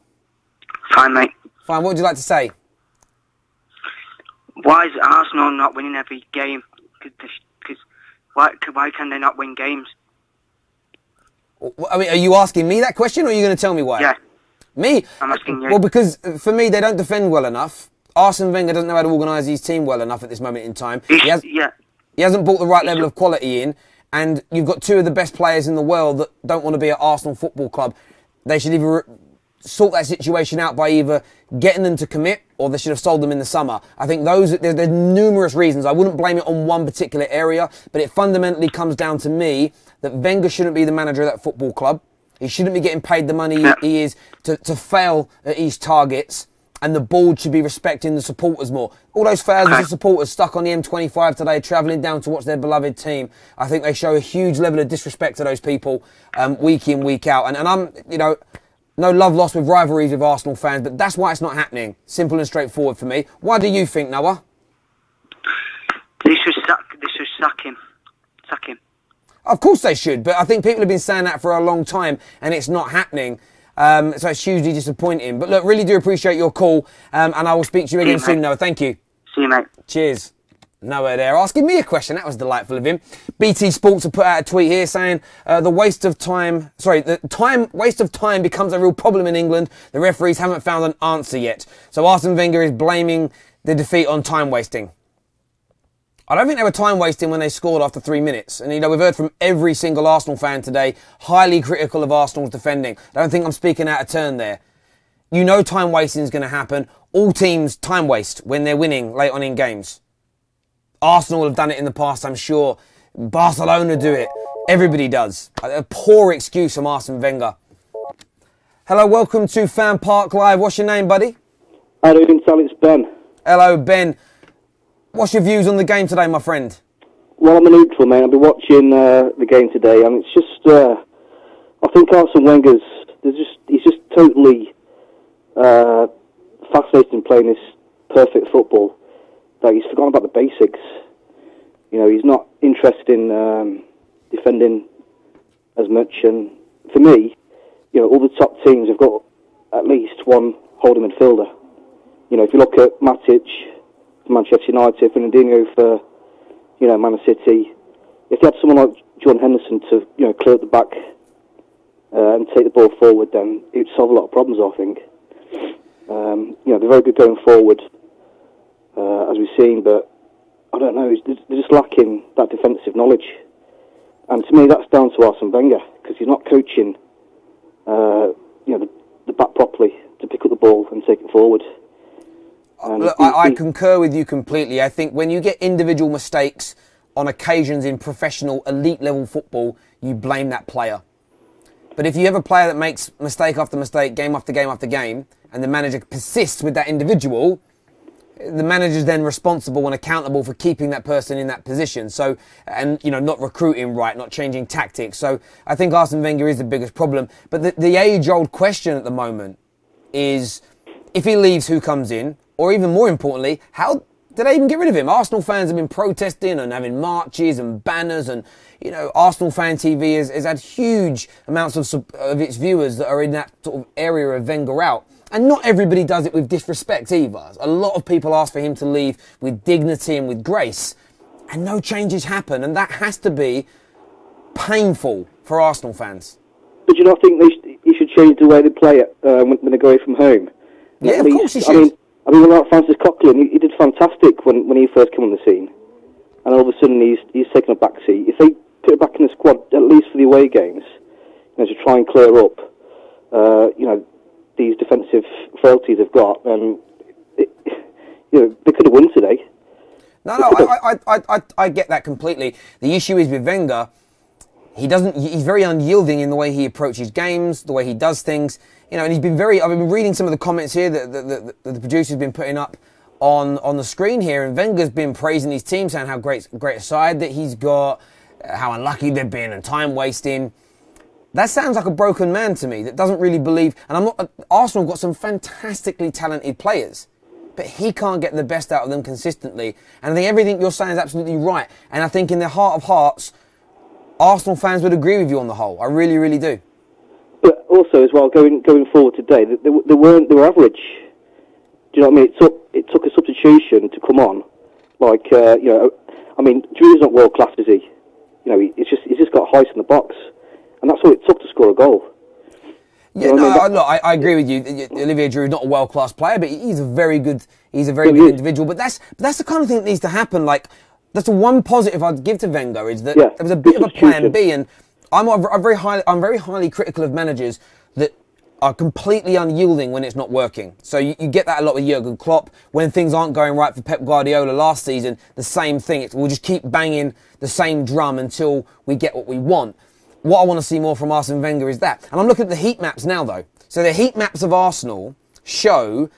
Fine, mate. Fine, what would you like to say? Why is Arsenal not winning every game? Because why can they not win games? I mean, are you asking me that question, or are you going to tell me why? Yeah. Me? I'm asking you. Well, because for me, they don't defend well enough. Arsene Wenger doesn't know how to organise his team well enough at this moment in time. He hasn't brought the right level of quality in, and you've got 2 of the best players in the world that don't want to be at Arsenal Football Club. They should either sort that situation out by either getting them to commit, or they should have sold them in the summer. I think there's numerous reasons. I wouldn't blame it on one particular area, but it fundamentally comes down to me that Wenger shouldn't be the manager of that football club. He shouldn't be getting paid the money he is to fail at his targets, and the board should be respecting the supporters more. All those thousands of supporters stuck on the M25 today, travelling down to watch their beloved team, I think they show a huge level of disrespect to those people week in, week out. And I'm, no love lost with rivalries with Arsenal fans, but that's why it's not happening. Simple and straightforward for me. Why do you think, Noah? They should sack him. Sack him. Of course they should, but I think people have been saying that for a long time, and it's not happening. So it's hugely disappointing. But look, really do appreciate your call, and I will speak to you again soon, Noah. Thank you. See you, mate. Cheers. Noah there asking me a question. That was delightful of him. BT Sports have put out a tweet here saying the waste of time becomes a real problem in England. The referees haven't found an answer yet. So Arsene Wenger is blaming the defeat on time wasting. I don't think they were time wasting when they scored after 3 minutes. And, we've heard from every single Arsenal fan today, highly critical of Arsenal's defending. I don't think I'm speaking out of turn there. Time wasting is going to happen. All teams time waste when they're winning late on in games. Arsenal have done it in the past, I'm sure. Barcelona do it. Everybody does. A poor excuse from Arsene Wenger. Hello, welcome to FanPark Live. What's your name, buddy? How do you doing, Sal? It's Ben. Hello, Ben. What's your views on the game today, my friend? Well, I'm a neutral, mate. I've been watching the game today, and it's just, I think Arsene Wenger's, he's just totally fascinated in playing this perfect football. Like, he's forgotten about the basics. He's not interested in defending as much. And for me, all the top teams have got at least one holding midfielder. If you look at Matic for Manchester United, Fernandinho for, Man City, if you had someone like John Henderson to, clear up the back and take the ball forward, then it would solve a lot of problems, I think. They're very good going forward, as we've seen, but I don't know, they're just lacking that defensive knowledge. And to me, that's down to Arsene Wenger, because he's not coaching the back properly to pick up the ball and take it forward. Look, I concur with you completely. I think when you get individual mistakes on occasions in professional elite level football, you blame that player. But if you have a player that makes mistake after mistake, game after game after game, and the manager persists with that individual, the manager's then responsible and accountable for keeping that person in that position. So, and not recruiting right, not changing tactics. So I think Arsene Wenger is the biggest problem. But the age-old question at the moment is, if he leaves, who comes in? Or even more importantly, how did they even get rid of him? Arsenal fans have been protesting and having marches and banners, and Arsenal Fan TV has had huge amounts of its viewers that are in that sort of area of Wenger out. And not everybody does it with disrespect either. A lot of people ask for him to leave with dignity and with grace, and no changes happen, and that has to be painful for Arsenal fans. But you not think he should change the way they play it when they go away from home? Yeah, of course he should. I mean, like Francis Coquelin, he did fantastic when he first came on the scene, and all of a sudden he's taken a back seat. If they put it back in the squad, at least for the away games, to try and clear up, these defensive frailties have got, they could have won today. No, I get that completely. The issue is with Wenger, he's very unyielding in the way he approaches games, the way he does things, and he's been I've been reading some of the comments here that the producer's been putting up on the screen here, and Wenger's been praising his team, saying how great a side that he's got, how unlucky they've been and time wasting. That sounds like a broken man to me that doesn't really believe, and Arsenal have got some fantastically talented players, but he can't get the best out of them consistently. And I think everything you're saying is absolutely right. And I think in their heart of hearts, Arsenal fans would agree with you on the whole. I really, really do. But also as well, going forward today, they were average. Do you know what I mean? It took a substitution to come on. Giroud's not world class, is he? He's just got height in the box. And that's all it took to score a goal. Yeah, I agree with you. Olivier Giroud is not a world-class player, but he's a very good individual. But that's the kind of thing that needs to happen. Like, that's the one positive I'd give to Wenger, is that there was a bit of a plan B. And I'm very highly critical of managers that are completely unyielding when it's not working. So you get that a lot with Jurgen Klopp. When things aren't going right for Pep Guardiola last season, the same thing. We'll just keep banging the same drum until we get what we want. What I want to see more from Arsene Wenger is that. And I'm looking at the heat maps now, though. So the heat maps of Arsenal show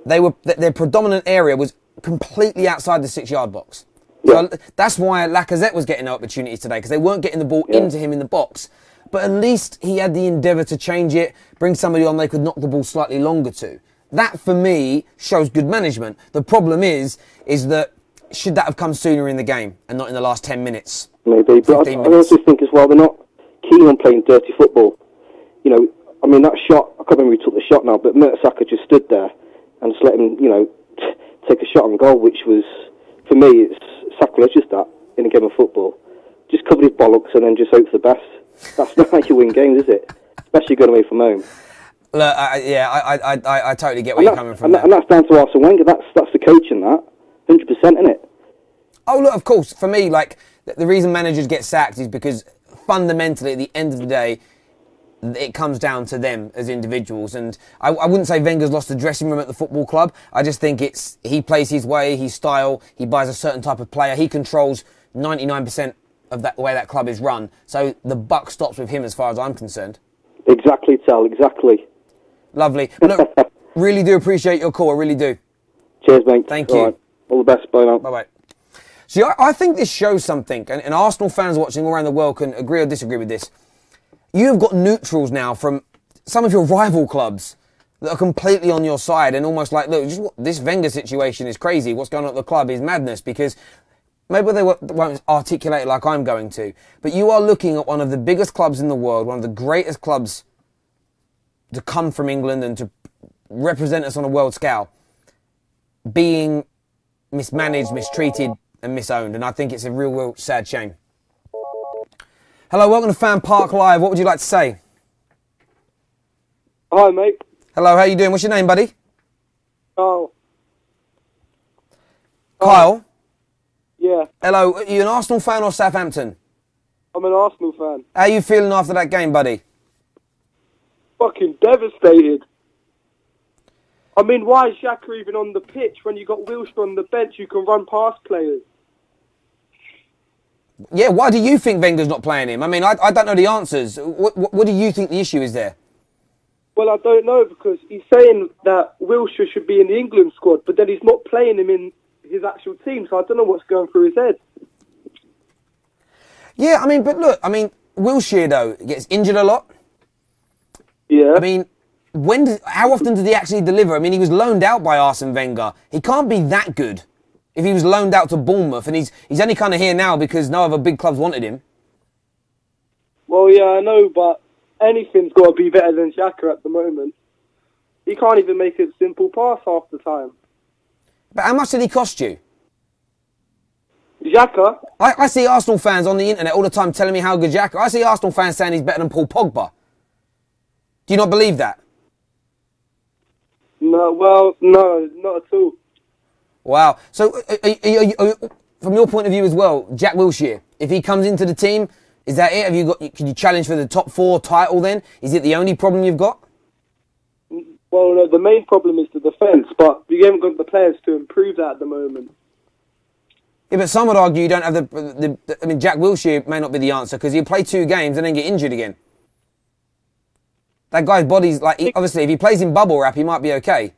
their predominant area was completely outside the 6-yard box. So that's why Lacazette was getting no opportunities today, because they weren't getting the ball into him in the box. But at least he had the endeavour to change it, bring somebody on they could knock the ball slightly longer to. That, for me, shows good management. The problem is that should that have come sooner in the game and not in the last 10 minutes? Maybe, but I also think as well, they're not keen on playing dirty football. That shot, I can't remember who took the shot now, but Mertesacker just stood there and just let him, take a shot on goal, which was, for me, it's sacrilegious, that, in a game of football. Just cover his bollocks and then just hope for the best. That's not how you win games, is it? Especially going away from home. Look, I totally get where you're coming from. And that's down to Arsene Wenger. That's the coach in that. 100%, isn't it? Oh, look, of course. For me, the reason managers get sacked is because fundamentally, at the end of the day, it comes down to them as individuals. And I wouldn't say Wenger's lost the dressing room at the football club. I just think he plays his way, his style. He buys a certain type of player. He controls 99% of the way that club is run. So the buck stops with him as far as I'm concerned. Exactly, Tal, exactly. Lovely. Look, really do appreciate your call. I really do. Cheers, mate. Thank you. Right. All the best. Bye now. Bye-bye. See, I think this shows something, and Arsenal fans watching all around the world can agree or disagree with this. You've got neutrals now from some of your rival clubs that are completely on your side and almost like, look, this Wenger situation is crazy. What's going on at the club is madness, because maybe they won't articulate it like I'm going to, but you are looking at one of the biggest clubs in the world, one of the greatest clubs to come from England and to represent us on a world scale, being mismanaged, mistreated and misowned. And I think it's a real sad shame. Hello, welcome to FanPark Live. What would you like to say? Hi, mate. Hello, how you doing? What's your name, buddy? Kyle. Kyle? Yeah. Hello, are you an Arsenal fan or Southampton? I'm an Arsenal fan. How are you feeling after that game, buddy? Fucking devastated. I mean, why is Xhaka even on the pitch when you got Wilshere on the bench? You can run past players. Yeah, why do you think Wenger's not playing him? I mean, I don't know the answers. What do you think the issue is there? Well, I don't know, because he's saying that Wilshere should be in the England squad, but then he's not playing him in his actual team, so I don't know what's going through his head. Yeah, I mean, but look, Wilshere, though, gets injured a lot. Yeah. I mean, how often did he actually deliver? I mean, he was loaned out by Arsene Wenger. He can't be that good if he was loaned out to Bournemouth, and he's only kind of here now because no other big clubs wanted him. Well, yeah, I know, but anything's got to be better than Xhaka at the moment. He can't even make a simple pass half the time. But how much did he cost you? Xhaka? I see Arsenal fans on the internet all the time telling me how good Xhaka. I see Arsenal fans saying he's better than Paul Pogba. Do you not believe that? No, well, no, not at all. Wow. So, from your point of view as well, Jack Wilshere, if he comes into the team, is that it? Can you challenge for the top 4 title then? Is it the only problem you've got? Well, no, the main problem is the defence, but you haven't got the players to improve that at the moment. Yeah, but some would argue you don't have I mean, Jack Wilshere may not be the answer because he'll play 2 games and then get injured again. That guy's body's like, obviously, if he plays in bubble wrap, he might be okay.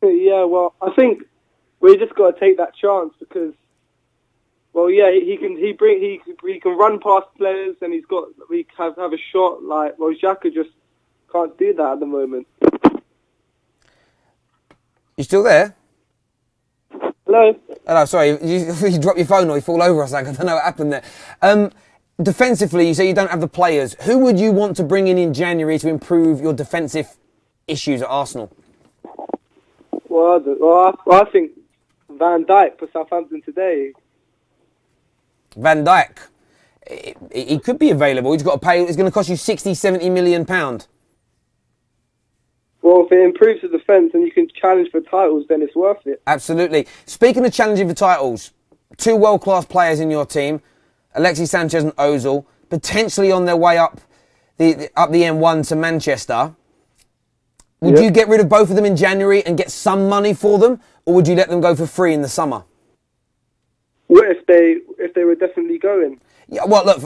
Yeah, well, I think we just got to take that chance because, well, yeah, he can run past players and we have a shot. Like, well, Xhaka just can't do that at the moment. You still there? Hello? Hello, sorry, you drop your phone or you fall over or something. I don't know what happened there. Defensively, you say you don't have the players. Who would you want to bring in January to improve your defensive issues at Arsenal? Well, I think Van Dijk for Southampton today. Van Dijk, he could be available. He's got to pay. It's going to cost you 60, 70 million pound. Well, if it improves the defence and you can challenge for titles, then it's worth it. Absolutely. Speaking of challenging for titles, 2 world-class players in your team, Alexis Sanchez and Ozil, potentially on their way up the M1 to Manchester. Would you get rid of both of them in January and get some money for them, or would you let them go for free in the summer? What if they were definitely going? Yeah, well, look,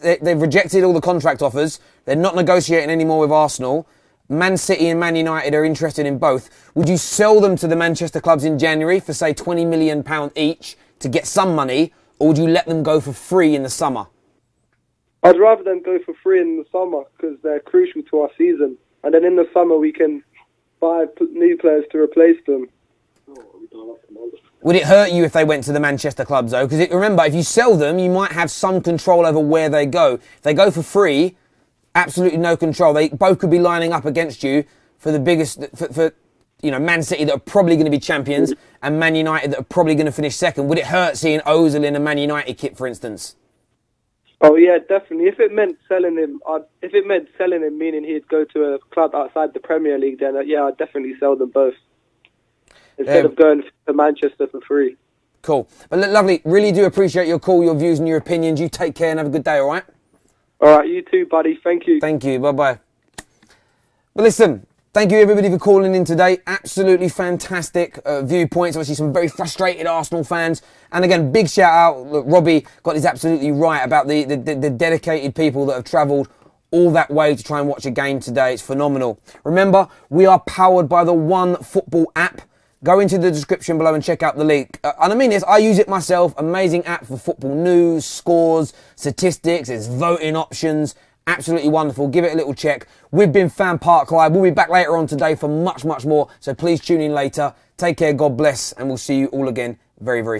they've rejected all the contract offers. They're not negotiating anymore with Arsenal. Man City and Man United are interested in both. Would you sell them to the Manchester clubs in January for, say, £20 million each to get some money, or would you let them go for free in the summer? I'd rather them go for free in the summer because they're crucial to our season. And then in the summer we can buy new players to replace them. Would it hurt you if they went to the Manchester clubs, though? Because remember, if you sell them, you might have some control over where they go. If they go for free, absolutely no control. They both could be lining up against you for the biggest, for Man City that are probably going to be champions and Man United that are probably going to finish second. Would it hurt seeing Ozil in a Man United kit, for instance? Oh yeah, definitely. If it meant selling him, meaning he'd go to a club outside the Premier League, then yeah, I'd definitely sell them both instead of going to Manchester for free. Cool. But look, lovely. Really do appreciate your call, your views and your opinions. You take care and have a good day, all right? All right, you too, buddy. Thank you. Thank you. Bye-bye. But listen, thank you everybody for calling in today. Absolutely fantastic viewpoints. Obviously some very frustrated Arsenal fans. And again, big shout out. Look, Robbie got this absolutely right about the dedicated people that have travelled all that way to try and watch a game today. It's phenomenal. Remember, we are powered by the One Football app. Go into the description below and check out the link. And I mean this, I use it myself. Amazing app for football news, scores, statistics, there's voting options. Absolutely wonderful. Give it a little check. We've been FanPark Live. We'll be back later on today for much, much more. So please tune in later. Take care, God bless, and we'll see you all again very, very soon.